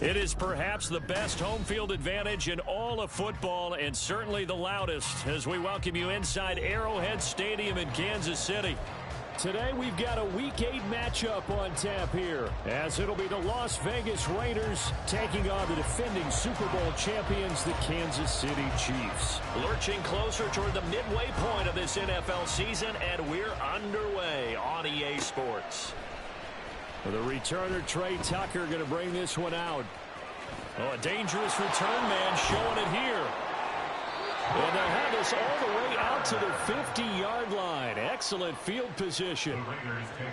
It is perhaps the best home field advantage in all of football and certainly the loudest as we welcome you inside Arrowhead Stadium in Kansas City. Today we've got a Week 8 matchup on tap here as it'll be the Las Vegas Raiders taking on the defending Super Bowl champions, the Kansas City Chiefs. Lurching closer toward the midway point of this NFL season, and we're underway on EA Sports. The returner, Trey Tucker, going to bring this one out. Oh, a dangerous return man showing it here. And they'll have this all the way out to the 50-yard line. Excellent field position.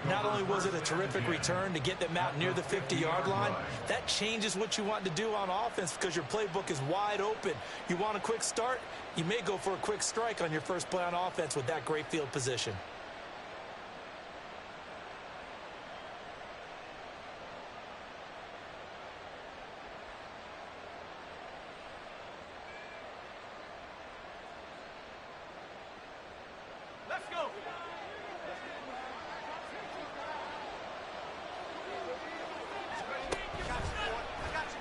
Not only was it a terrific return to get them out near the 50-yard line, that changes what you want to do on offense because your playbook is wide open. You want a quick start? You may go for a quick strike on your first play on offense with that great field position.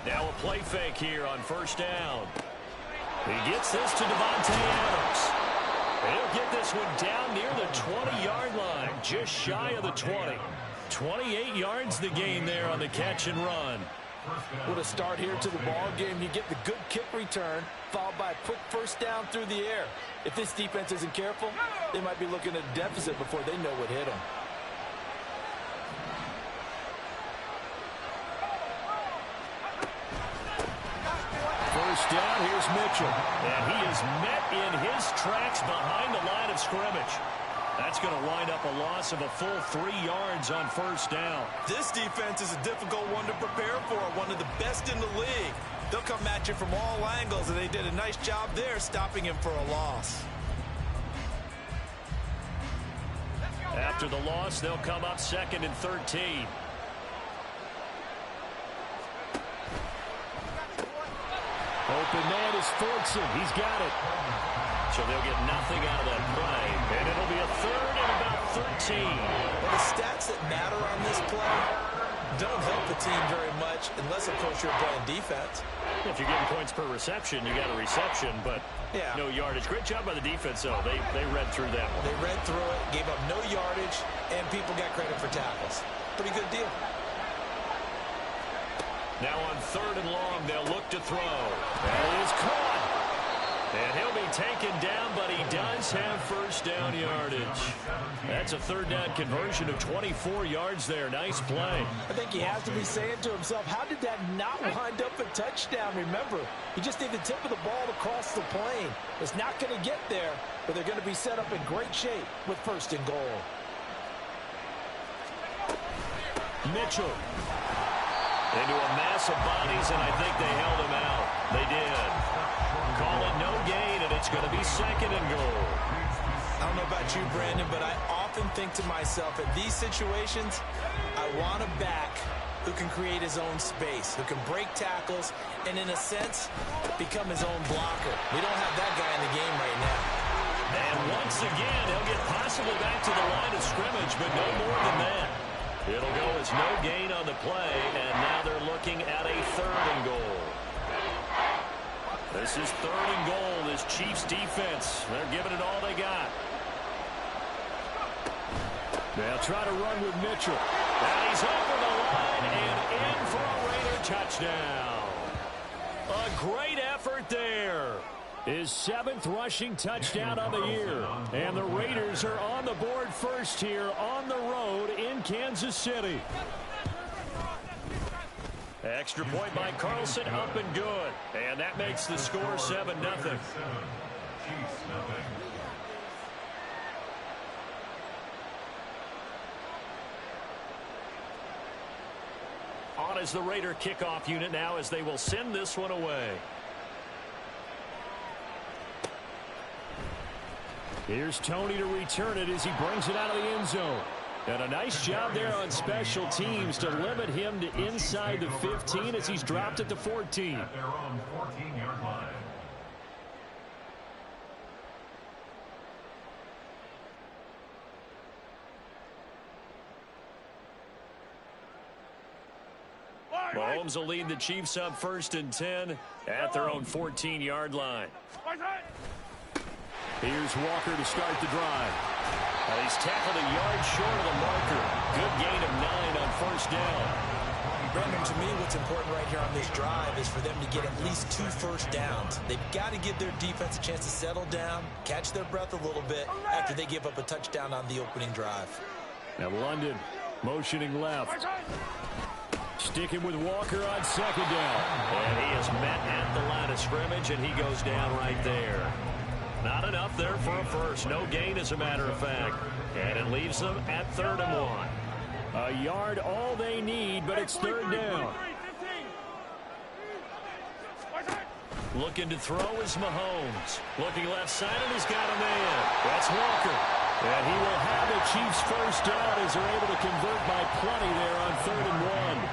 Now a play fake here on first down. He gets this to Devontae Adams. He'll get this one down near the 20-yard line, just shy of the 20. 28 yards the gain there on the catch and run. What a start here to the ball game. You get the good kick return, followed by a quick first down through the air. If this defense isn't careful, they might be looking at a deficit before they know what hit them. First down, here's Mitchell. And he is met in his tracks behind the line of scrimmage. That's going to wind up a loss of a full 3 yards on first down. This defense is a difficult one to prepare for, one of the best in the league. They'll come at you from all angles, and they did a nice job there stopping him for a loss. After the loss, they'll come up 2nd and 13. Open man is Fordson. He's got it. So they'll get nothing out of that play. And it'll be a 3rd and about 13. Well, the stats that matter on this play don't help the team very much unless, of course, you're playing defense. If you're getting points per reception, you got a reception, but no yardage. Great job by the defense, though. They read through that one. They read through it, gave up no yardage, and people got credit for tackles. Pretty good deal. Now on 3rd and long, they'll look to throw. That is caught. And he'll be taken down, but he does have first down yardage. That's a 3rd down conversion of 24 yards there. Nice play. I think he has to be saying to himself, how did that not wind up a touchdown? Remember, you just need the tip of the ball to cross the plane. It's not going to get there, but they're going to be set up in great shape with 1st and goal. Mitchell. Into a mass of bodies, and I think they held him out. They did. Call it no gain, and it's going to be 2nd and goal. I don't know about you, Brandon, but I often think to myself, at these situations, I want a back who can create his own space, who can break tackles, and in a sense, become his own blocker. We don't have that guy in the game right now. And once again, he'll get possibly back to the line of scrimmage, but no more than that. It'll go as no gain on the play, and now they're looking at a 3rd and goal. This is 3rd and goal. This Chiefs defense, they're giving it all they got. They'll try to run with Mitchell. And he's over the line and in for a Raider touchdown. A great effort there. His 7th rushing touchdown of the year. And the Raiders are on the board first here on the road in Kansas City. Extra point by Carlson, up and good. And that makes the score 7-0. On is the Raider kickoff unit now as they will send this one away. Here's Tony to return it as he brings it out of the end zone. And a nice job there on special teams to limit him to inside the 15 as he's dropped at the 14. At their own 14-yard line. Mahomes will lead the Chiefs up 1st and 10 at their own 14-yard line. Here's Walker to start the drive. He's tackled a yard short of the marker. Good gain of 9 on 1st down. Brandon, to me, what's important right here on this drive is for them to get at least 2 first downs. They've got to give their defense a chance to settle down, catch their breath a little bit after they give up a touchdown on the opening drive. Now London motioning left. Sticking with Walker on 2nd down. And he is met at the line of scrimmage, and he goes down right there. Not enough there for a first. No gain, as a matter of fact. And it leaves them at 3rd and 1. A yard all they need, but it's 3rd down. Looking to throw is Mahomes. Looking left side, and he's got a man. That's Walker. And he will have the Chiefs 1st down as they're able to convert by plenty there on 3rd and 1.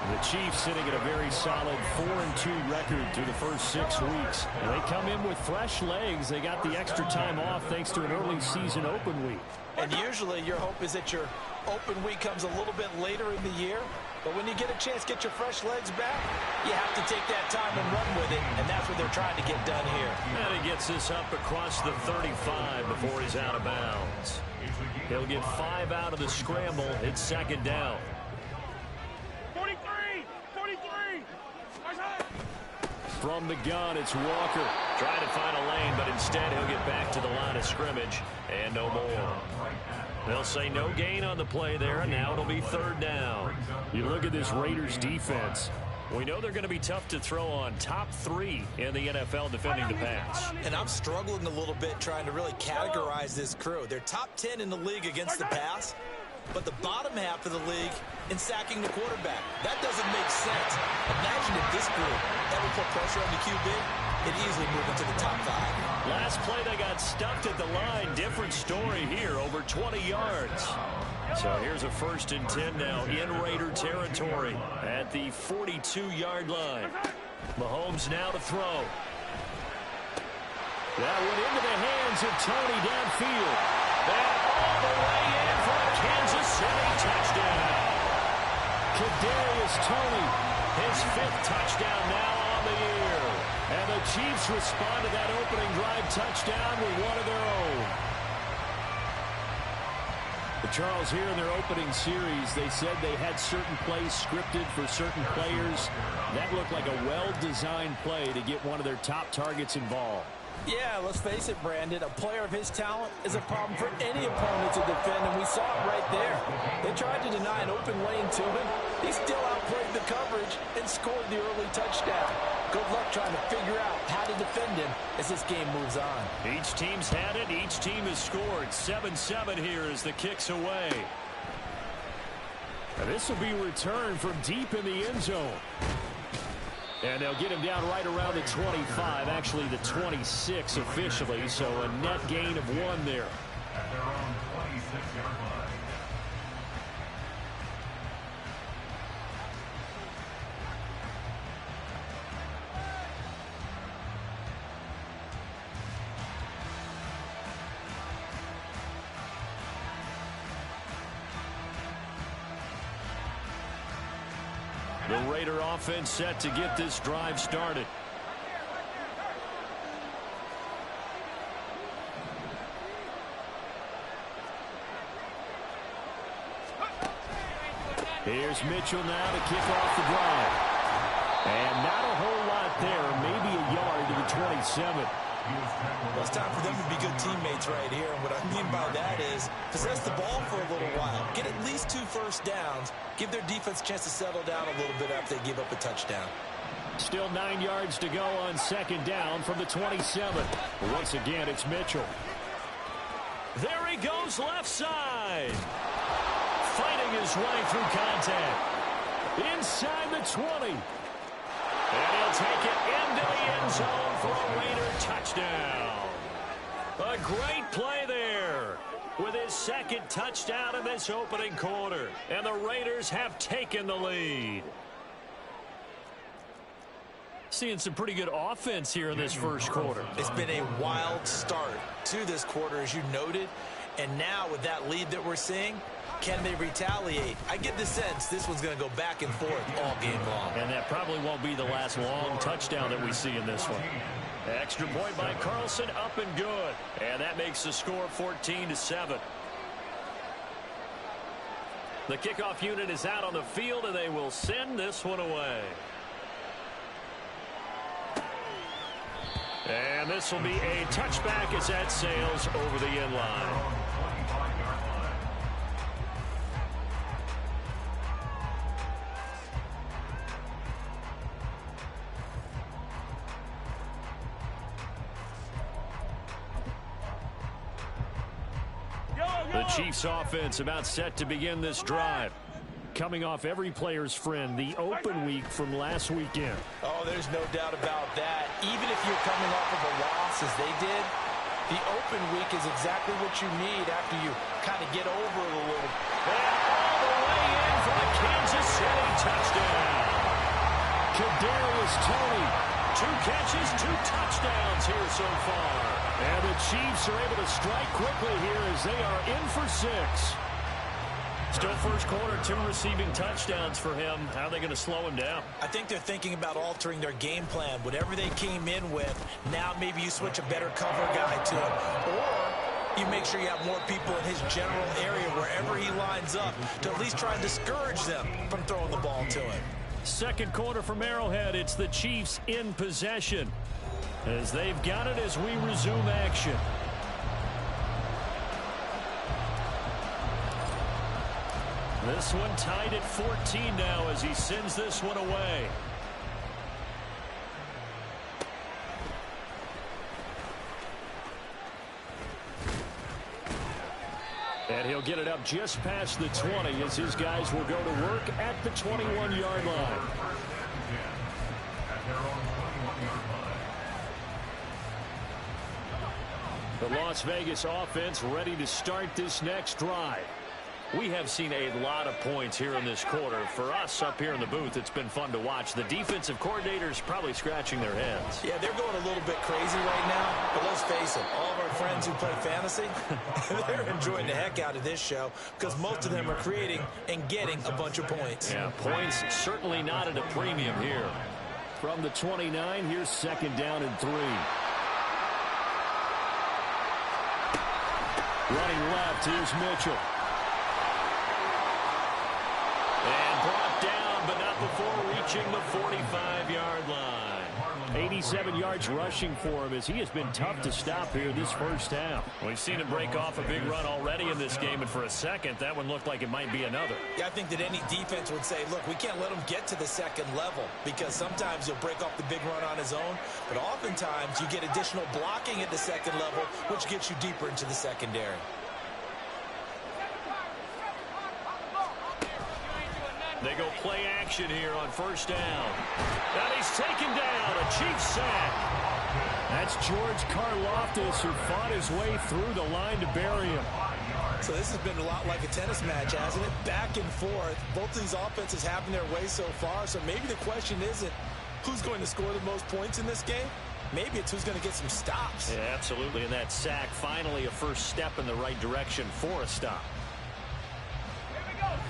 The Chiefs sitting at a very solid 4-2 record through the first 6 weeks. And they come in with fresh legs. They got the extra time off thanks to an early season open week. And usually your hope is that your open week comes a little bit later in the year. But when you get a chance to get your fresh legs back, you have to take that time and run with it. And that's what they're trying to get done here. And he gets this up across the 35 before he's out of bounds. He'll get 5 out of the scramble. It's 2nd down. From the gun, it's Walker. Trying to find a lane, but instead he'll get back to the line of scrimmage. And no more. They'll say no gain on the play there, and now it'll be 3rd down. You look at this Raiders defense. We know they're going to be tough to throw on. Top 3 in the NFL defending the pass. And I'm struggling a little bit trying to really categorize this crew. They're top 10 in the league against the pass, but the bottom half of the league in sacking the quarterback. That doesn't make sense. Imagine if this group ever put pressure on the QB, it'd easily move into the top 5. Last play, they got stuffed at the line. Different story here, over 20 yards. So here's a 1st and 10 now in Raider territory at the 42-yard line. Mahomes now to throw. That went into the hands of Tony downfield. And all the way in for a Kansas City touchdown. Kadarius Toney, his 5th touchdown now on the year. And the Chiefs respond to that opening drive touchdown with one of their own. But Charles, here in their opening series, they said they had certain plays scripted for certain players. That looked like a well-designed play to get one of their top targets involved. Yeah, let's face it, Brandon. A player of his talent is a problem for any opponent to defend, and we saw it right there. They tried to deny an open lane to him. He still outplayed the coverage and scored the early touchdown. Good luck trying to figure out how to defend him as this game moves on. Each team's had it. Each team has scored. 7-7 here as the kick's away. And this will be returned from deep in the end zone. And they'll get him down right around the 25, actually the 26 officially, so a net gain of 1 there. At their own 26-yard line. The Raider offense set to get this drive started. Here's Mitchell now to kick off the drive. And not a whole lot there, maybe a yard to the 27. Well, it's time for them to be good teammates right here. And what I mean by that is possess the ball for a little while. Get at least 2 first downs. Give their defense a chance to settle down a little bit after they give up a touchdown. Still 9 yards to go on 2nd down from the 27. Once again, it's Mitchell. There he goes left side. Fighting his way through contact. Inside the 20. And he'll take it into the end zone for a Raider touchdown. A great play there with his 2nd touchdown in this opening quarter. And the Raiders have taken the lead. Seeing some pretty good offense here in this first quarter. It's been a wild start to this quarter, as you noted. And now with that lead that we're seeing, Can they retaliate? I get the sense this one's going to go back and forth all game long. And that probably won't be the last long touchdown that we see in this one. Extra point by Carlson, up and good. And that makes the score 14-7. The kickoff unit is out on the field, and they will send this one away. And this will be a touchback as that sails over the end line. The Chiefs offense about set to begin this drive. Coming off every player's friend, the open week from last weekend. Oh, there's no doubt about that. Even if you're coming off of a loss as they did, the open week is exactly what you need after you kind of get over it a little. And all the way in for the Kansas City touchdown. Kadarius Toney, 2 catches, 2 touchdowns here so far. And the Chiefs are able to strike quickly here as they are in for 6. Still first quarter, 2 receiving touchdowns for him. How are they going to slow him down? I think they're thinking about altering their game plan. Whatever they came in with, now maybe you switch a better cover guy to him. Or you make sure you have more people in his general area wherever he lines up to at least try and discourage them from throwing the ball to him. Second quarter from Arrowhead, it's the Chiefs in possession as they've got it as we resume action. This one tied at 14 now as he sends this one away. And he'll get it up just past the 20 as his guys will go to work at the 21-yard line. The Las Vegas offense ready to start this next drive. We have seen a lot of points here in this quarter. For us up here in the booth, it's been fun to watch. The defensive coordinators probably scratching their heads. Yeah, they're going a little bit crazy right now, but let's face it, all of our friends who play fantasy, they're enjoying the heck out of this show because most of them are creating and getting a bunch of points. Yeah, points certainly not at a premium here. From the 29, here's second down and 3. Running left, here's Mitchell. And brought down, but not before reaching the 45-yard line. 87 yards rushing for him as he has been tough to stop here this first half. We've seen him break off a big run already in this game, and for a second, that one looked like it might be another. Yeah, I think that any defense would say, look, we can't let him get to the second level because sometimes he'll break off the big run on his own, but oftentimes you get additional blocking at the second level, which gets you deeper into the secondary. They go play action here on first down. And he's taken down, a Chiefs sack. That's George Karlaftis who fought his way through the line to bury him. So this has been a lot like a tennis match, hasn't it? Back and forth. Both of these offenses having their way so far. So maybe the question isn't who's going to score the most points in this game. Maybe it's who's going to get some stops. Yeah, absolutely. And that sack, finally a first step in the right direction for a stop.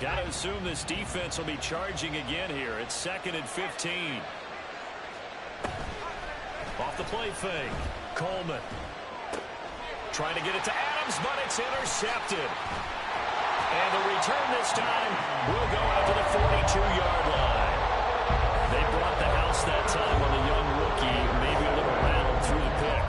Got to assume this defense will be charging again here. It's second and 15. Off the play fake. Coleman. Trying to get it to Adams, but it's intercepted. And the return this time will go out to the 42-yard line. They brought the house that time on the young rookie. Maybe a little rattled through the pick.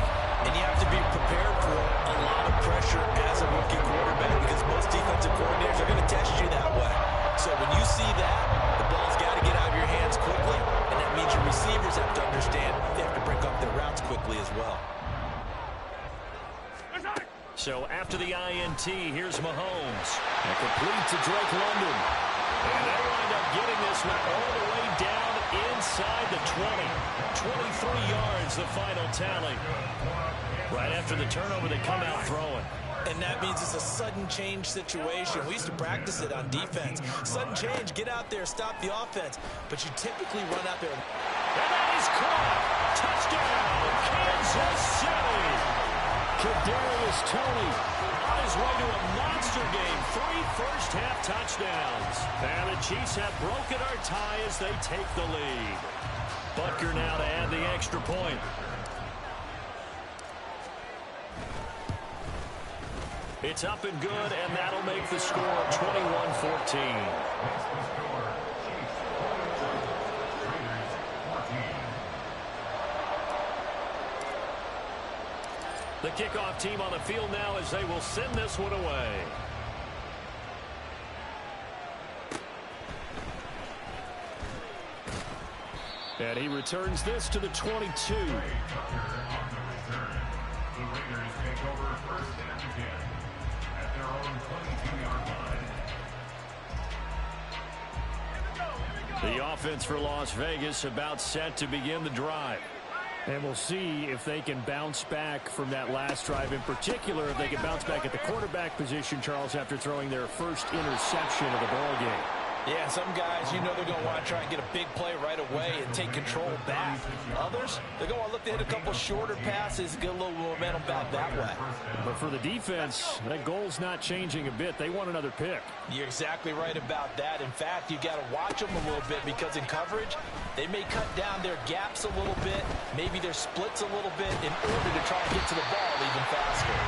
And you have to be prepared for a lot of pressure as a rookie quarterback because most defensive coordinators are going to test you that way. So when you see that, the ball's got to get out of your hands quickly, and that means your receivers have to understand they have to break up their routes quickly as well. So after the INT, here's Mahomes. And complete to Drake London. And they wind up getting this one all the way down inside the 20. 23 yards, the final tally. Right after the turnover, they come out throwing. And that means it's a sudden change situation. We used to practice it on defense. Sudden change, get out there, stop the offense. But you typically run out there. And that is caught. Touchdown, Kansas City. Kadarius Toney on his way to a monster closer game. 3 first-half touchdowns. And the Chiefs have broken our tie as they take the lead. Butker now to add the extra point. It's up and good, and that'll make the score 21-14. The kickoff team on the field now as they will send this one away. And he returns this to the 22. The Raiders take over first and 10 at their own 22-yard line. The offense for Las Vegas about set to begin the drive. And we'll see if they can bounce back from that last drive. In particular, if they can bounce back at the quarterback position, Charles, after throwing their first interception of the ball game. Yeah, some guys, you know they're going to want to try and get a big play right away and take control back. Others, they're going to look to hit a couple shorter passes, get a little momentum back that way. But for the defense, that goal's not changing a bit. They want another pick. You're exactly right about that. In fact, you got to watch them a little bit because in coverage, they may cut down their gaps a little bit, maybe their splits a little bit in order to try and get to the ball even faster.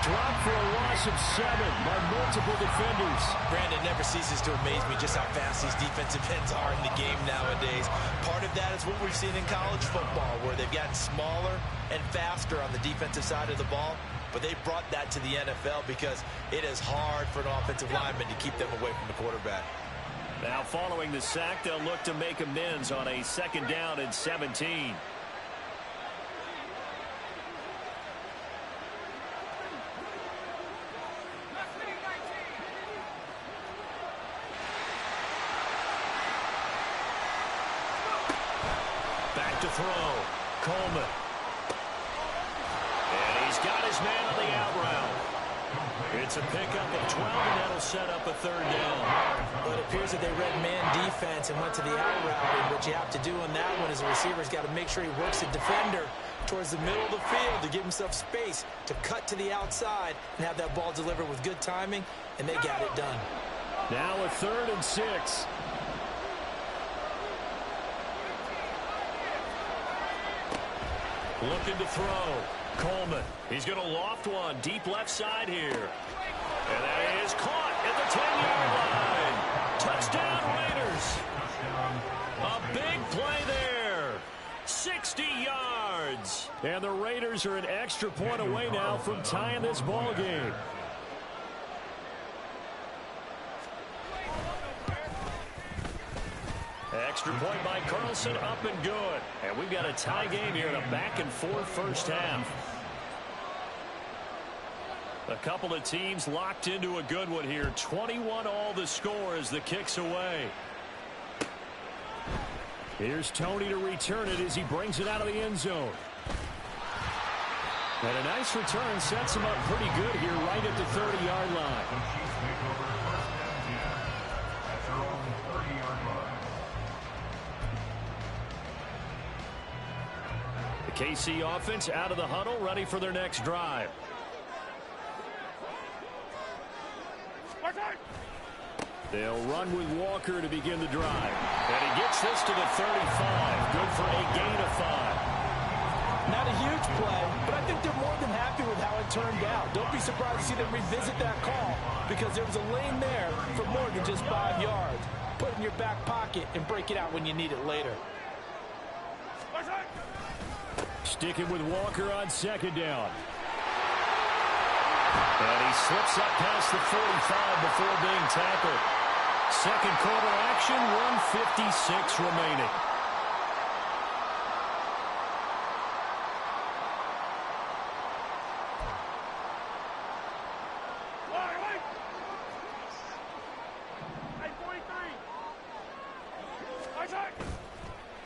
Drop for a loss of 7 by multiple defenders. Brandon, never ceases to amaze me just how fast these defensive ends are in the game nowadays. Part of that is what we've seen in college football, where they've gotten smaller and faster on the defensive side of the ball. But they brought that to the NFL because it is hard for an offensive lineman to keep them away from the quarterback. Now following the sack, they'll look to make amends on a 2nd down and 17. To throw. Coleman. And he's got his man on the out route. It's a pickup of 12, and that'll set up a 3rd down. But it appears that they read man defense and went to the out route. And what you have to do on that one is the receiver's got to make sure he works the defender towards the middle of the field to give himself space to cut to the outside and have that ball delivered with good timing, and they got it done. Now a 3rd and 6. Looking to throw. Coleman. He's going to loft one deep left side here. And that is caught at the 10-yard line. Touchdown, Raiders. A big play there. 60 yards. And the Raiders are an extra point away now from tying this ball game. Extra point by Carlson, up and good. And we've got a tie game here in a back-and-forth first half. A couple of teams locked into a good one here. 21 all the score as the kick's away. Here's Tony to return it as he brings it out of the end zone. And a nice return sets him up pretty good here right at the 30-yard line. KC offense out of the huddle, ready for their next drive. They'll run with Walker to begin the drive. And he gets this to the 35. Good for a gain of 5. Not a huge play, but I think they're more than happy with how it turned out. Don't be surprised to see them revisit that call because there was a lane there for more than just 5 yards. Put it in your back pocket and break it out when you need it later. Sticking with Walker on 2nd down. And he slips up past the 45 before being tackled. 2nd quarter action, 1:56 remaining.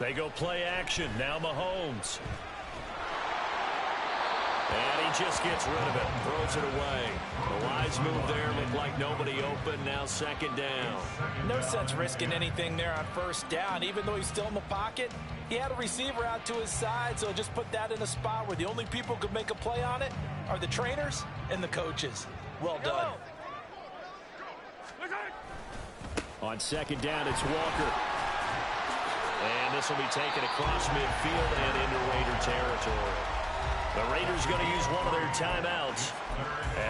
They go play action. Now Mahomes. And he just gets rid of it. Throws it away. The wise move there. Looked like nobody open. Now 2nd down. No sense risking anything there on 1st down. Even though he's still in the pocket, he had a receiver out to his side, so just put that in a spot where the only people who could make a play on it are the trainers and the coaches. Well done. On second down, it's Walker. And this will be taken across midfield and into Raider territory. The Raiders going to use one of their timeouts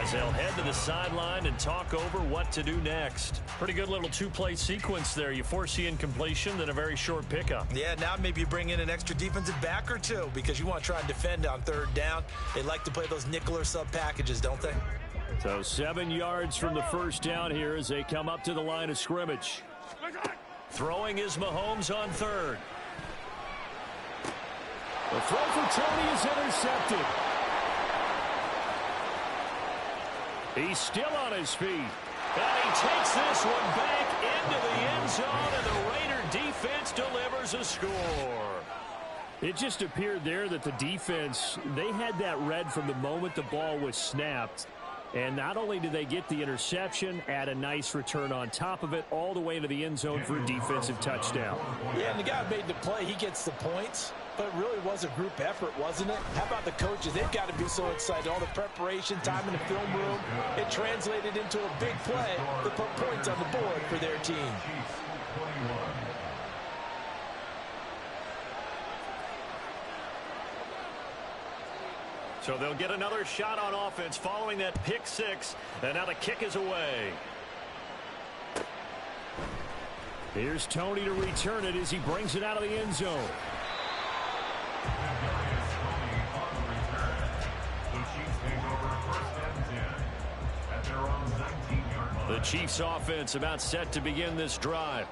as they'll head to the sideline and talk over what to do next. Pretty good little two-play sequence there. You foresee incompletion, then a very short pickup. Yeah, now maybe you bring in an extra defensive back or two because you want to try and defend on third down. They like to play those nickel or sub packages, don't they? So 7 yards from the first down here as they come up to the line of scrimmage. Throwing is Mahomes on third. The throw for Tony is intercepted. He's still on his feet. And he takes this one back into the end zone, and the Raider defense delivers a score. It just appeared there that the defense, they had that read from the moment the ball was snapped. And not only did they get the interception, add a nice return on top of it, all the way into the end zone for a defensive touchdown. Yeah, and the guy made the play. He gets the points, but it really was a group effort, wasn't it? How about the coaches? They've got to be so excited. All the preparation, time in the film room, it translated into a big play that put points on the board for their team. So they'll get another shot on offense following that pick six, and now the kick is away. Here's Tony to return it as he brings it out of the end zone. The Chiefs offense about set to begin this drive.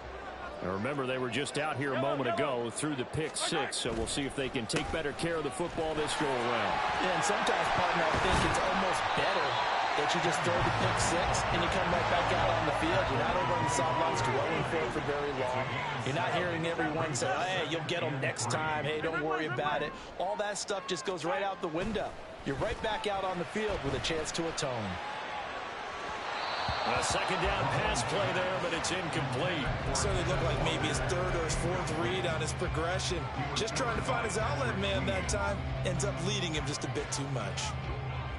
Now remember, they were just out here a moment ago through the pick six, so we'll see if they can take better care of the football this go around. Yeah, and sometimes, partner, I think it's almost better that you just throw the pick six and you come right back out on the field. You're not over on the sidelines dwelling for it for very long. You're not hearing everyone say, hey, you'll get them next time. Hey, don't worry about it. All that stuff just goes right out the window. You're right back out on the field with a chance to atone. A second down pass play there, but it's incomplete. It certainly looked like maybe his third or his fourth read on his progression. Just trying to find his outlet man that time. Ends up leading him just a bit too much.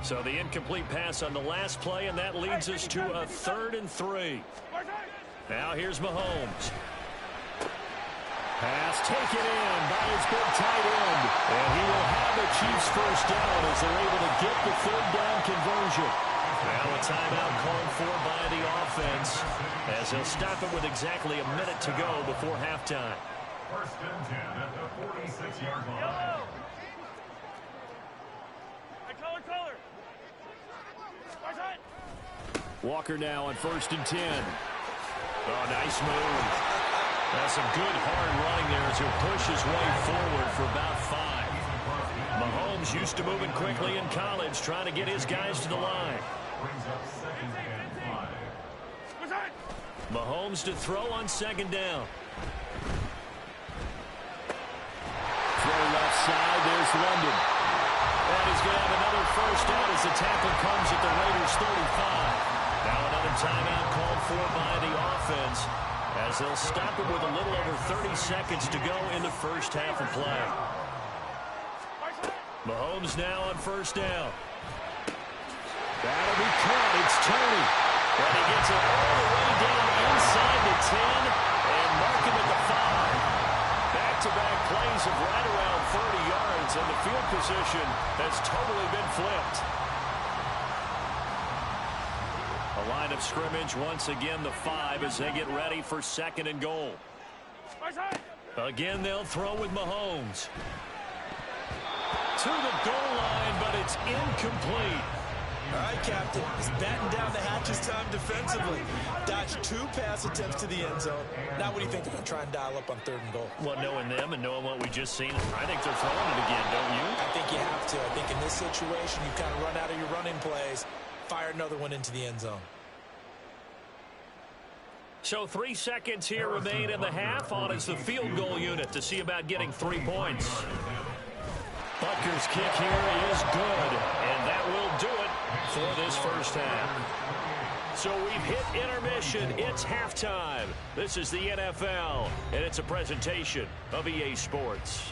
So the incomplete pass on the last play, and that leads us to a 3rd and 3. Now here's Mahomes. Pass taken in by his big tight end. And he will have the Chiefs first down as they're able to get the 3rd down conversion. Now a timeout called for by the offense as they'll stop it with exactly a minute to go before halftime. 1st and 10 at the 46-yard line. Walker now on 1st and 10. Oh, nice move. That's some good hard running there as he'll push his way forward for about 5. Mahomes used to moving quickly in college, trying to get his guys to the line. Mahomes to throw on 2nd down. Throw left side, there's London. And he's going to have another first down as the tackle comes at the Raiders 35. Now another timeout called for by the offense as they'll stop it with a little over 30 seconds to go in the first half of play. Mahomes now on 1st down. That'll be caught. It's Tony. And he gets it all the way down inside the 10 and mark him at the 5. Back-to-back plays of right around 30 yards, and the field position has totally been flipped. A line of scrimmage, once again the 5 as they get ready for 2nd and goal. Again, they'll throw with Mahomes. To the goal line, but it's incomplete. All right, Captain. He's batting down the hatches time defensively. Dodged 2 pass attempts to the end zone. Now what do you think they're going to try and dial up on 3rd and goal? Well, knowing them and knowing what we just seen, I think they're throwing it again, don't you? I think you have to. I think in this situation, you kind of run out of your running plays, fire another one into the end zone. So 3 seconds here remain in the half. On is the field goal unit to see about getting 3 points. Butker's kick here is good, and that will do it for this first half. So we've hit intermission. It's halftime. This is the NFL, and it's a presentation of EA Sports.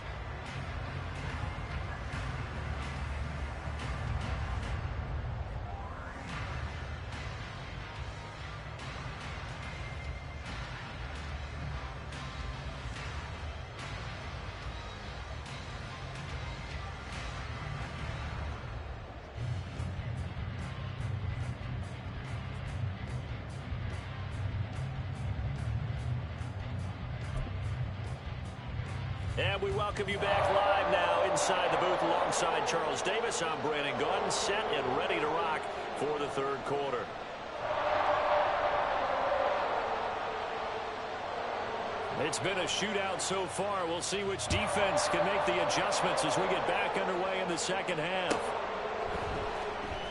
And we welcome you back live now inside the booth alongside Charles Davis. I'm Brandon Gunn, set and ready to rock for the third quarter. It's been a shootout so far. We'll see which defense can make the adjustments as we get back underway in the second half.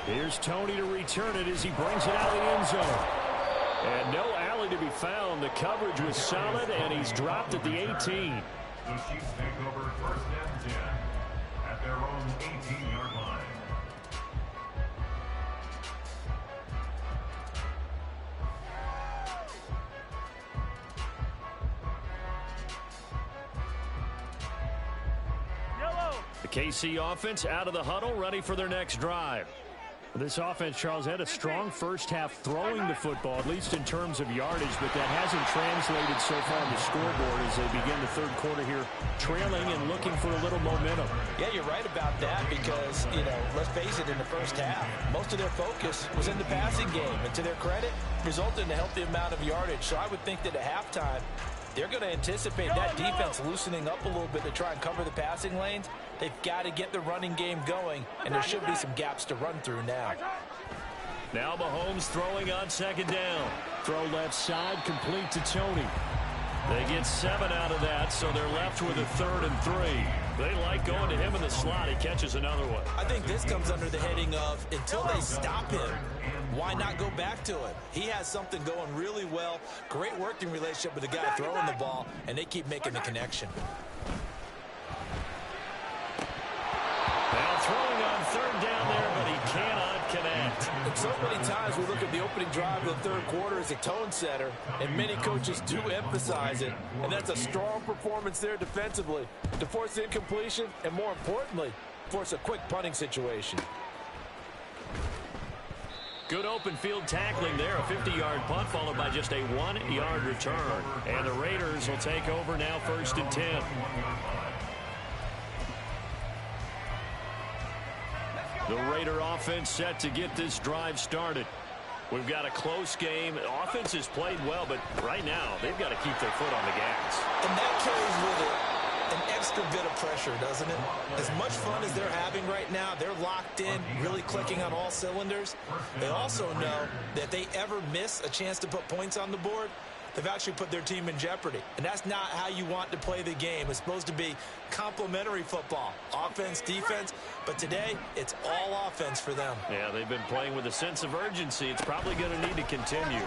Here's Tony to return it as he brings it out of the end zone. And no alley to be found. The coverage was solid, and he's dropped at the 18. The Chiefs take over first and 10 at their own 18-yard line. The KC offense out of the huddle, ready for their next drive. This offense, Charles, had a strong first half throwing the football, at least in terms of yardage, but that hasn't translated so far on the scoreboard as they begin the third quarter here, trailing and looking for a little momentum. Yeah, you're right about that because, let's face it, in the first half, most of their focus was in the passing game, and to their credit, resulted in a healthy amount of yardage. So I would think that at halftime, they're going to anticipate that defense loosening up a little bit to try and cover the passing lanes. They've got to get the running game going, and there should be some gaps to run through now. Now Mahomes throwing on second down. Throw left side, complete to Tony. They get 7 out of that, so they're left with a 3rd and 3. They like going to him in the slot. He catches another one. I think this comes under the heading of, until they stop him, why not go back to it? He has something going really well. Great working relationship with the guy throwing the ball, and they keep making the connection. Now throwing on third down there, but he cannot connect. And so many times we look at the opening drive of the third quarter as a tone setter, and many coaches do emphasize it. And that's a strong performance there defensively to force incompletion and, more importantly, force a quick punting situation. Good open field tackling there. A 50-yard punt followed by just a 1-yard return. And the Raiders will take over now, 1st and 10. The Raider offense set to get this drive started. We've got a close game. The offense has played well, but right now they've got to keep their foot on the gas. And that carries with it an extra bit of pressure, doesn't it? As much fun as they're having right now, they're locked in, really clicking on all cylinders. They also know that if they ever miss a chance to put points on the board, they've actually put their team in jeopardy. And that's not how you want to play the game. It's supposed to be complementary football, offense, defense. But today, it's all offense for them. Yeah, they've been playing with a sense of urgency. It's probably going to need to continue.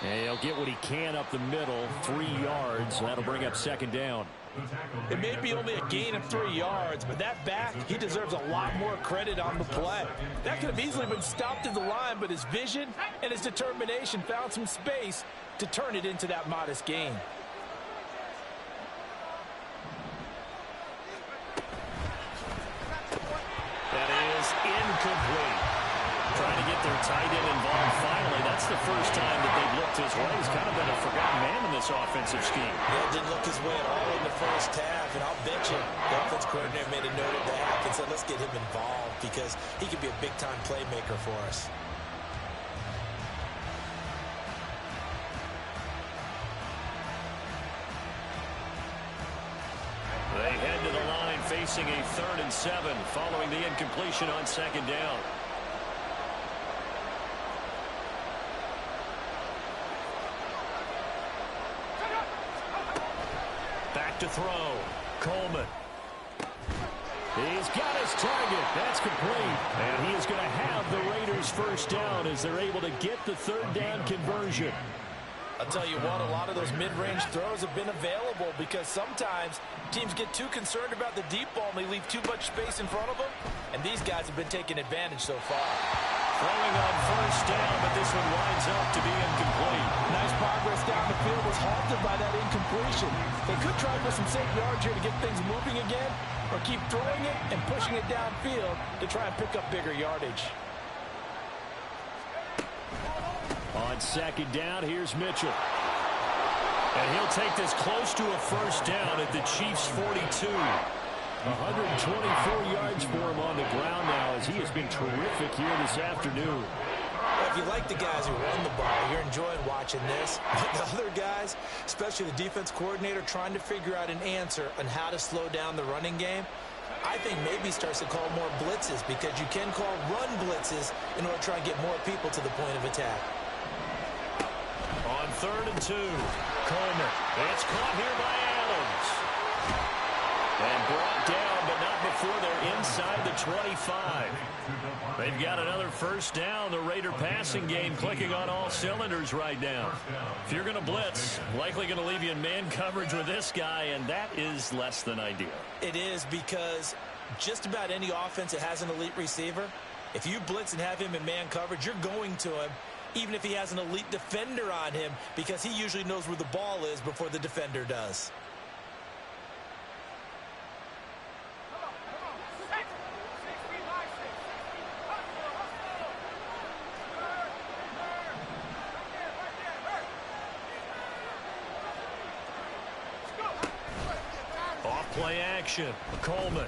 And he'll get what he can up the middle, 3 yards. That'll bring up second down. It may be only a gain of 3 yards, but that back, he deserves a lot more credit on the play. That could have easily been stopped at the line, but his vision and his determination found some space to turn it into that modest gain. That is incomplete. Trying to get their tight end involved finally. That's the first time that they've looked his way. He's kind of been a forgotten man in this offensive scheme. Yeah, didn't look his way at all in the first half, and I'll bet you the offense coordinator made a note of that and said, let's get him involved because he could be a big-time playmaker for us. They head to the line facing a 3rd and 7 following the incompletion on second down. Back to throw. Coleman. He's got his target. That's complete. And he is going to have the Raiders first down as they're able to get the 3rd down conversion. I'll tell you what, a lot of those mid-range throws have been available because sometimes teams get too concerned about the deep ball and they leave too much space in front of them. And these guys have been taking advantage so far. Throwing on first down, but this one winds up to be incomplete. Nice progress down the field was halted by that incompletion. They could try for some safe yards here to get things moving again, or keep throwing it and pushing it downfield to try and pick up bigger yardage. On second down, here's Mitchell. And he'll take this close to a first down at the Chiefs' 42. 124 yards for him on the ground now as he has been terrific here this afternoon. If if you like the guys who run the ball, you're enjoying watching this. But the other guys, especially the defense coordinator, trying to figure out an answer on how to slow down the running game, I think maybe starts to call more blitzes, because you can call run blitzes in order to try and get more people to the point of attack. On 3rd and 2, Coleman. It's caught here by Adams. And brought down, but not before they're inside the 25. They've got another first down. The Raider passing game clicking on all cylinders right now. If you're going to blitz, likely going to leave you in man coverage with this guy, and that is less than ideal. It is, because just about any offense that has an elite receiver, if you blitz and have him in man coverage, you're going to him, even if he has an elite defender on him, because he usually knows where the ball is before the defender does. Play action. Coleman.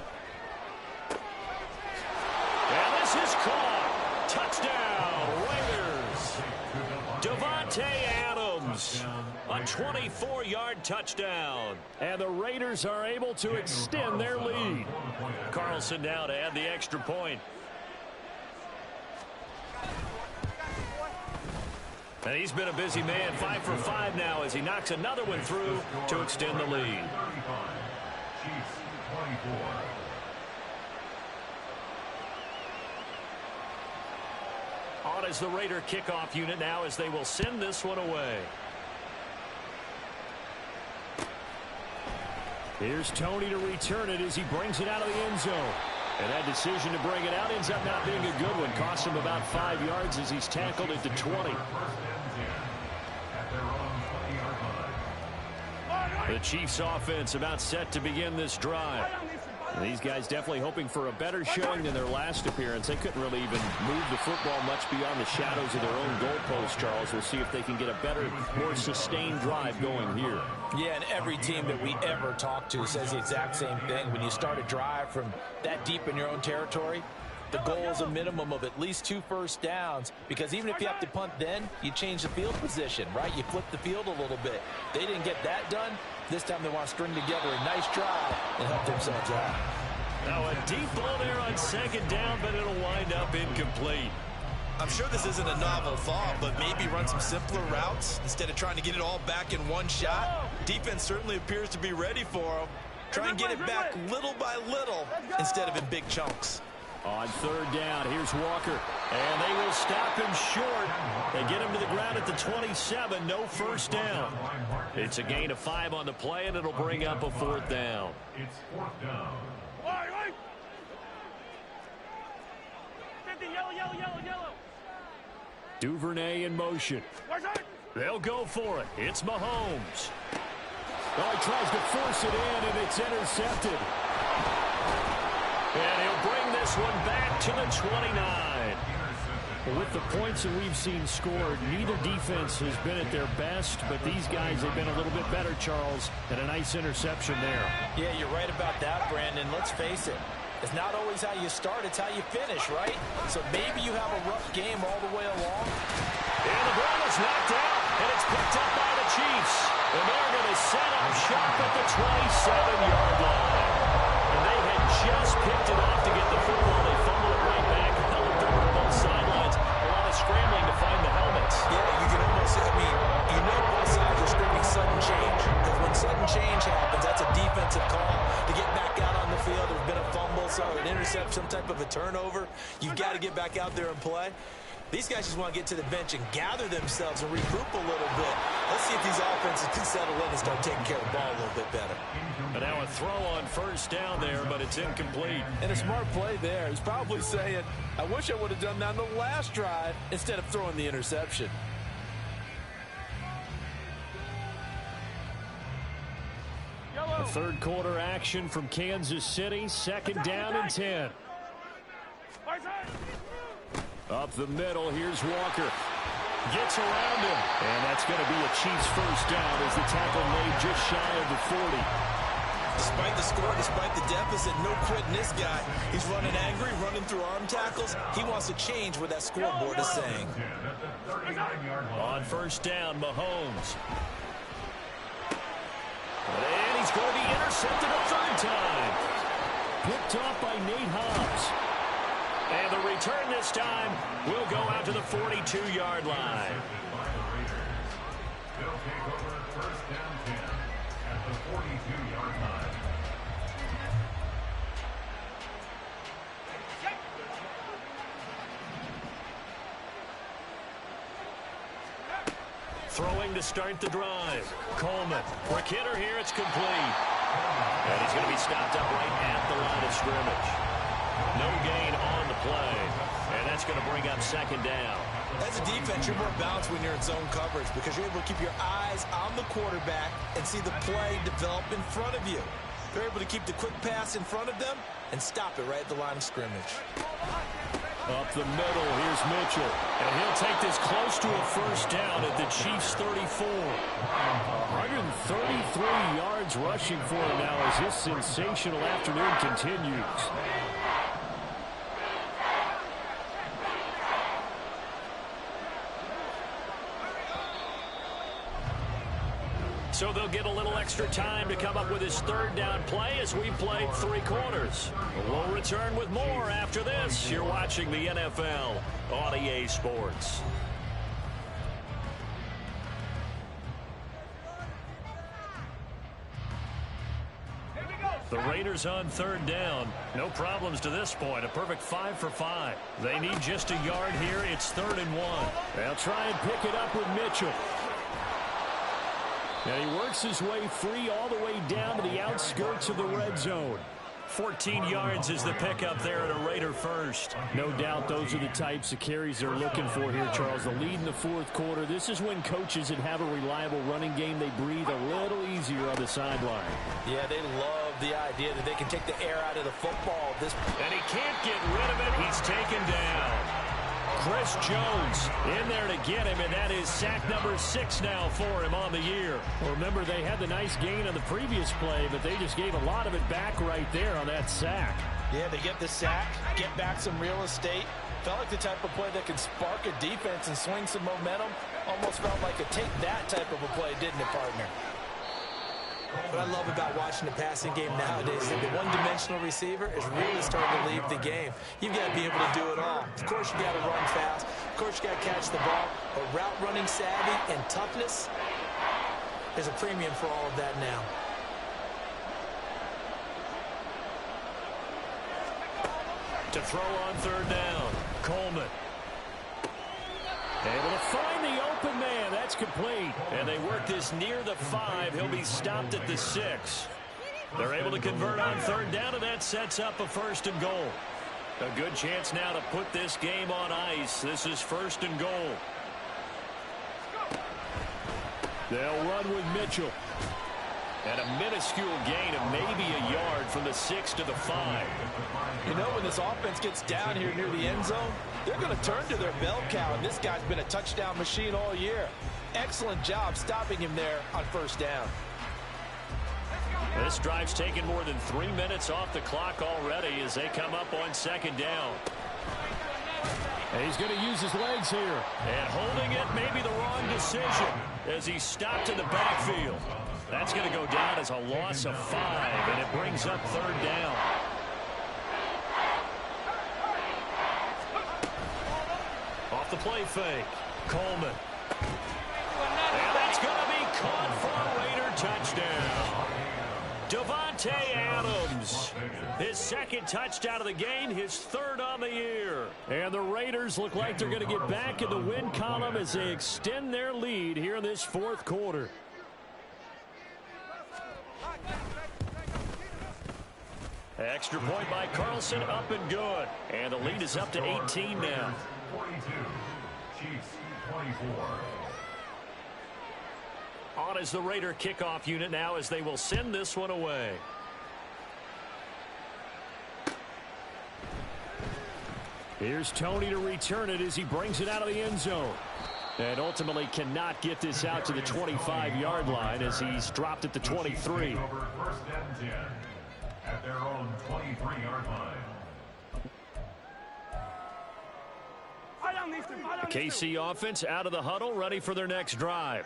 And this is caught. Touchdown, Raiders. Davante Adams. A 24-yard touchdown. And the Raiders are able to extend their lead. Carlson now to add the extra point. And he's been a busy man. 5 for 5 now as he knocks another one through to extend the lead. On is the Raider kickoff unit now as they will send this one away. Here's Tony to return it as he brings it out of the end zone. And that decision to bring it out ends up not being a good one. Costs him about 5 yards as he's tackled at the 20. The Chiefs offense about set to begin this drive. And these guys definitely hoping for a better showing than their last appearance. They couldn't really even move the football much beyond the shadows of their own goalpost, Charles. We'll see if they can get a better, more sustained drive going here. Yeah, and every team that we ever talk to says the exact same thing. When you start a drive from that deep in your own territory, the goal is a minimum of at least 2 first downs, because even if you have to punt then, you change the field position, right? You flip the field a little bit. They didn't get that done. This time they want to string together a nice drive and help themselves out. Now a deep ball there on 2nd down, but it'll wind up incomplete. I'm sure this isn't a novel thought, but maybe run some simpler routes instead of trying to get it all back in one shot. Defense certainly appears to be ready for them. Try and get it back little by little instead of in big chunks. On 3rd down, here's Walker. And they will stop him short. They get him to the ground at the 27. No first down. It's a gain of 5 on the play, and it'll bring up a 4th down. It's 4th down. Duvernay in motion. They'll go for it. It's Mahomes. Oh, he tries to force it in, and it's intercepted. And he'll bring this one back to the 29. With the points that we've seen scored, neither defense has been at their best, but these guys have been a little bit better, Charles, and a nice interception there. Yeah, you're right about that, Brandon. Let's face it. It's not always how you start, it's how you finish, right? So maybe you have a rough game all the way along. And the ball is knocked out, and it's picked up by the Chiefs. And they're going to set up shop at the 27-yard line. And they had just picked it off to get the football. They fumbled it right back, held it over to both sidelines. A lot of scrambling to find the helmets. Yeah, you can almost, you know both sides are screaming sudden change. Because when sudden change happens, that's a defensive call to get back out on the field. There's been a fumble, so an interception, some type of a turnover. You've got to get back out there and play. These guys just want to get to the bench and gather themselves and regroup a little bit. Let's see if these offenses can settle in and start taking care of the ball a little bit better. And now a throw on first down there, but it's incomplete. And a smart play there. He's probably saying, I wish I would have done that on the last drive instead of throwing the interception. A 3rd quarter action from Kansas City. 2nd down and 10. Up the middle, here's Walker. Gets around him. And that's going to be a Chiefs first down as the tackle made just shy of the 40. Despite the score, despite the deficit, no quitting this guy. He's running angry, running through arm tackles. He wants to change what that scoreboard is saying. On first down, Mahomes. And he's going to be intercepted a third time. Picked off by Nate Hobbs. And the return this time will go out to the 42-yard line. They'll take over first down 10 at the 42-yard line. Throwing to start the drive. Coleman. Quick hitter here. It's complete. And he's going to be stopped up right at the line of scrimmage. No gain on the play. And that's going to bring up second down. As a defense, you're more balanced when you're in zone coverage because you're able to keep your eyes on the quarterback and see the play develop in front of you. They're able to keep the quick pass in front of them and stop it right at the line of scrimmage. Up the middle, here's Mitchell. And he'll take this close to a first down at the Chiefs' 34. 133 yards rushing for him now as his sensational afternoon continues. So they'll get a little extra time to come up with his third down play as we played 3 quarters. We'll return with more after this. You're watching the NFL on EA Sports. The Raiders on third down. No problems to this point. A perfect 5 for 5. They need just a yard here. It's 3rd and 1. They'll try and pick it up with Mitchell. And he works his way free all the way down to the outskirts of the red zone. 14 yards is the pickup there at a Raider first. No doubt those are the types of carries they're looking for here, Charles. The lead in the 4th quarter. This is when coaches that have a reliable running game, they breathe a little easier on the sideline. Yeah, they love the idea that they can take the air out of the football. And he can't get rid of it. He's taken down. Chris Jones in there to get him, and that is sack number 6 now for him on the year. Well, remember, they had the nice gain on the previous play, but they just gave a lot of it back right there on that sack. Yeah, they get the sack, get back some real estate. Felt like the type of play that can spark a defense and swing some momentum. Almost felt like a take that type of a play, didn't it, partner? What I love about watching the passing game nowadays is that the one-dimensional receiver is really starting to leave the game. You've got to be able to do it all. Of course, you got to run fast. Of course, you got to catch the ball. But route running savvy and toughness, there's a premium for all of that now. To throw on third down, Coleman. Able to find the open man. That's complete. And they work this near the 5. He'll be stopped at the 6. They're able to convert on third down, and that sets up a 1st and goal. A good chance now to put this game on ice. This is 1st and goal. They'll run with Mitchell. And a minuscule gain of maybe a yard from the 6 to the 5. You know, when this offense gets down here near the end zone, they're going to turn to their bell cow, and this guy's been a touchdown machine all year. Excellent job stopping him there on first down. This drive's taken more than 3 minutes off the clock already as they come up on 2nd down. And he's going to use his legs here. And holding it may be the wrong decision as he's stopped in the backfield. That's going to go down as a loss of 5, and it brings up 3rd down. Off the play fake, Coleman. And that's going to be caught for a Raider touchdown. Devontae Adams, his 2nd touchdown of the game, his 3rd on the year. And the Raiders look like they're going to get back in the win column as they extend their lead here in this 4th quarter. Extra point by Carlson, up and good. And the lead is up to 18 now. 42, Chiefs 24. On is the Raider kickoff unit now as they will send this one away. Here's Tony to return it as he brings it out of the end zone. And ultimately cannot get this out to the 25-yard line as he's dropped at the 23. First and 10 at their own 23-yard line. The KC offense out of the huddle, ready for their next drive.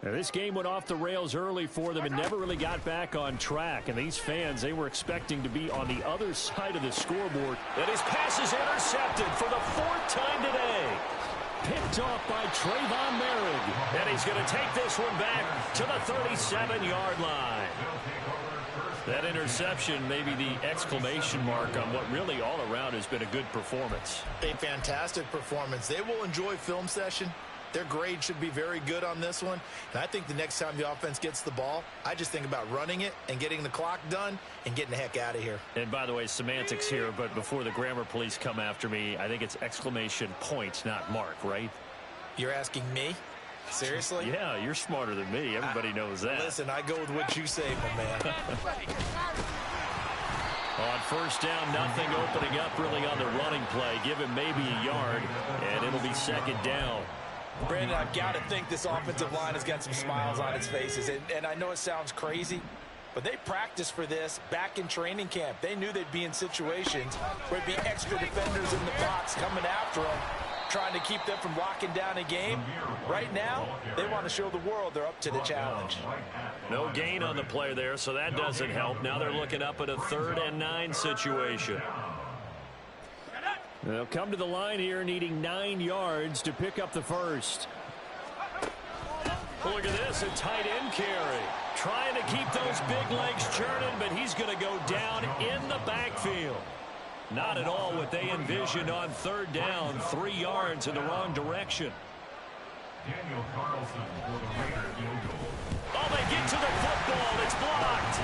Now, this game went off the rails early for them and never really got back on track. And these fans, they were expecting to be on the other side of the scoreboard. And his pass is intercepted for the fourth time today. Picked off by Trayvon Merrick. And he's going to take this one back to the 37-yard line. That interception, maybe the exclamation mark on what really all around has been a good performance. A fantastic performance. They will enjoy film session. Their grade should be very good on this one. And I think the next time the offense gets the ball, I just think about running it and getting the clock done and getting the heck out of here. And by the way, semantics here, but before the grammar police come after me, I think it's exclamation point, not mark, right? You're asking me? Seriously? Yeah, you're smarter than me. Everybody knows that. Listen, I go with what you say, my man. On first down, nothing opening up really on the running play. Give him maybe a yard, and it'll be second down. Brandon, I've got to think this offensive line has got some smiles on its faces. And I know it sounds crazy, but they practiced for this back in training camp. They knew they'd be in situations where there'd be extra defenders in the box coming after them, trying to keep them from locking down a game. Right now, they want to show the world they're up to the challenge. No gain on the play there, so that doesn't help. Now they're looking up at a 3rd and 9 situation. They'll come to the line here needing 9 yards to pick up the first. Look at this, a tight end carry. Trying to keep those big legs churning, but he's going to go down in the backfield. Not at all what they envisioned on 3rd down, 3 yards in the wrong direction. Daniel Carlson for the Raiders field goal. Oh, they get to the football. It's blocked.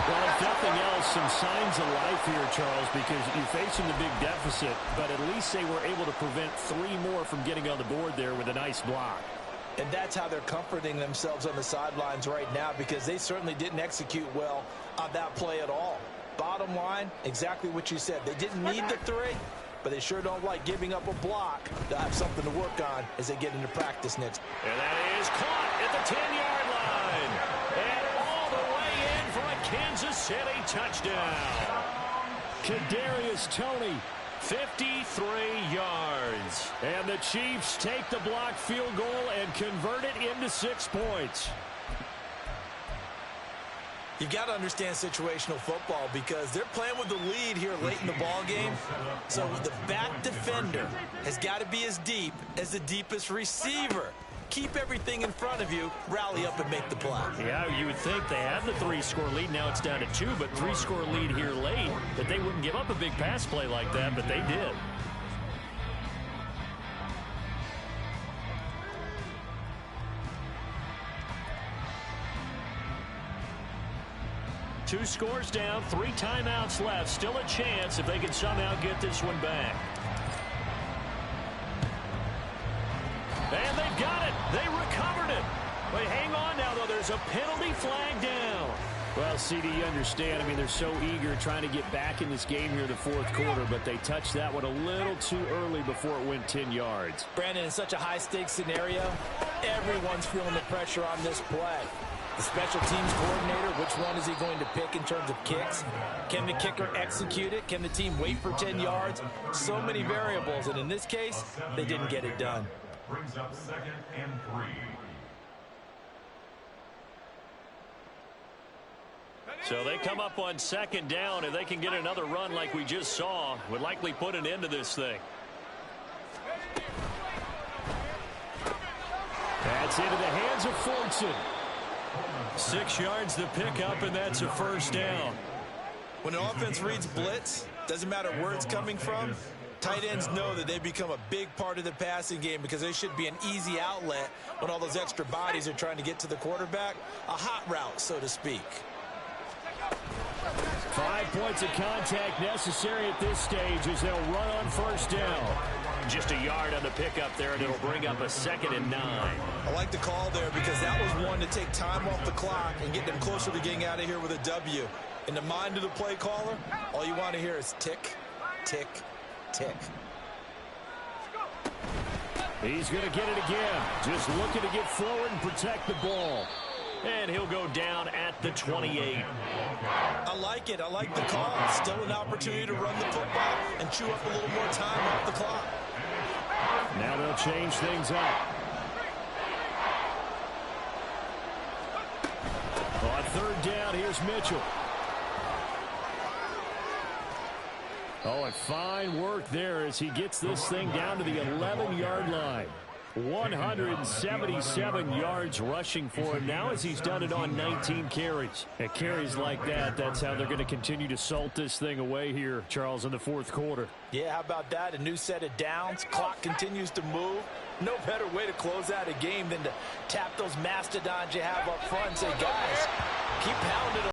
Well, if nothing else, some signs of life here, Charles, because you're facing the big deficit, but at least they were able to prevent 3 more from getting on the board there with a nice block. And that's how they're comforting themselves on the sidelines right now, because they certainly didn't execute well on that play at all. Bottom line, exactly what you said. They didn't need the 3, but they sure don't like giving up a block. They'll have something to work on as they get into practice next. And that is caught at the 10-yard line. And all the way in for a Kansas City touchdown. Kadarius Toney, 53 yards. And the Chiefs take the blocked field goal and convert it into 6 points. You've got to understand situational football because they're playing with the lead here late in the ball game. So the back defender has got to be as deep as the deepest receiver. Keep everything in front of you, rally up and make the play. Yeah, you would think they had the 3-score lead. Now it's down to 2, but 3-score lead here late. That they wouldn't give up a big pass play like that, but they did. Two scores down, 3 timeouts left. Still a chance if they can somehow get this one back. And they've got it. They recovered it. But hang on now, though. There's a penalty flag down. Well, CD, you understand. I mean, they're so eager trying to get back in this game here in the 4th quarter, but they touched that one a little too early before it went 10 yards. Brandon, in such a high-stakes scenario, everyone's feeling the pressure on this play. The special teams coordinator, which one is he going to pick in terms of kicks? Can the kicker execute it? Can the team wait for 10 yards? So many variables, and in this case, they didn't get it done. Brings up 2nd and 3. So they come up on 2nd down. If they can get another run like we just saw, would likely put an end to this thing. That's into the hands of Fortson. 6 yards to pick up, and that's a first down. When an offense reads blitz, doesn't matter where it's coming from, tight ends know that they become a big part of the passing game because they should be an easy outlet when all those extra bodies are trying to get to the quarterback. A hot route, so to speak. 5 points of contact necessary at this stage as they'll run on first down. Just a yard on the pickup there, and it'll bring up a 2nd and 9. I like the call there because that was one to take time off the clock and get them closer to getting out of here with a W. In the mind of the play caller, all you want to hear is tick, tick, tick. He's going to get it again. Just looking to get forward and protect the ball. And he'll go down at the 28. I like it. I like the call. Still an opportunity to run the football and chew up a little more time off the clock. Now they'll change things up. On third down, here's Mitchell. Oh, and fine work there as he gets this thing down to the 11-yard line. 177 yards rushing for him now as he's done it on 19 carries. And carries like that, that's how they're going to continue to salt this thing away here, Charles, in the fourth quarter. Yeah, how about that? A new set of downs. Clock continues to move. No better way to close out a game than to tap those mastodons you have up front and say, guys, keep pounding them.